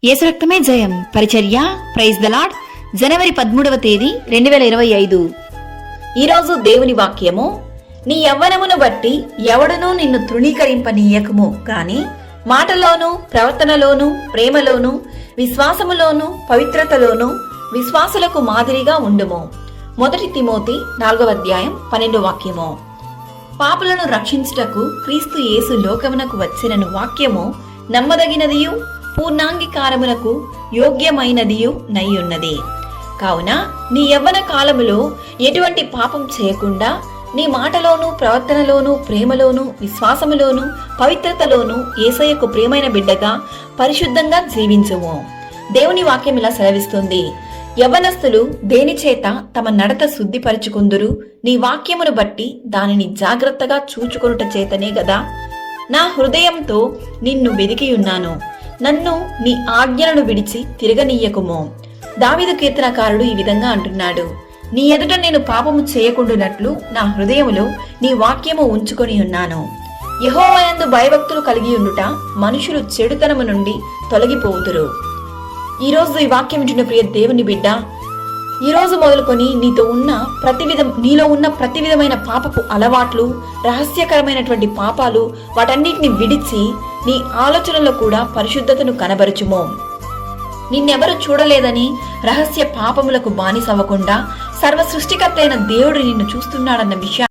యేసు రక్తమే జయం పరిచర్య ప్రైజ్ ద లార్డ్. జనవరి 13వ తేదీ 2025. ఈరోజు దేవుని వాక్యము, నీ యవ్వనమును బట్టి ఎవడునూ నిన్ను తృణీకరింపనీయకము గాని మాటలోను ప్రవర్తనలోను ప్రేమలోను విశ్వాసములోను పవిత్రతలోను విశ్వాసులకు మాదిరిగా ఉండుము. 1 తిమోతి 4వ అధ్యాయం 12వ వాక్యము. పాపులను రక్షించుటకు క్రీస్తు యేసు లోకమునకు వచ్చినను వాక్యము నమ్మదగినదియు పూర్ణాంగీకారమునకు యోగ్యమైనదియు నయ్యున్నది. కావున నీ యవ్వన కాలములో ఎటువంటి పాపం చేయకుండా నీ మాటలోను ప్రవర్తనలోను ప్రేమలోను విశ్వాసములోను పవిత్రతలోను యేసయ్యకు ప్రియమైన బిడ్డగా పరిశుద్ధంగా జీవించుము. దేవుని వాక్యం ఇలా సెలవిస్తుంది, యవ్వనస్తులు దేని చేత తమ నడత శుద్ధిపరచుకుందురు, నీ వాక్యమును బట్టి దానిని జాగ్రత్తగా చూచుకొనుట చేతనే గదా. నా హృదయంతో నిన్ను వెదికియున్నాను, నన్ను నీ ఆజ్ఞలను విడిచి తిరగనీయకుము. దావీదు కీర్తనకారుడు ఈ విధంగా అంటున్నాడు, నీ ఎదుట నేను పాపము చేయకుండునట్లు నా హృదయములో నీ వాక్యము ఉంచుకొని ఉన్నాను. యెహోవాయందు భయభక్తులు కలిగి ఉండుట మనుషులు చెడుతనము నుండి తొలగిపోవుదురు. ఈరోజు ఈ వాక్యం వింటున్న ప్రియ దేవుని బిడ్డ, ఈ రోజు మొదలుకొని నీలో ఉన్న ప్రతి విధమైన పాపపు అలవాట్లు, రహస్యకరమైనటువంటి పాపాలు, వాటన్నిటిని విడిచి నీ ఆలోచనలో కూడా పరిశుద్ధతను కనబరుచుము. నిన్నెవరు చూడలేదని రహస్య పాపములకు బానిసవ్వకుండా సర్వ సృష్టికర్త అయిన దేవుడు నిన్ను చూస్తున్నాడన్న విషయాన్ని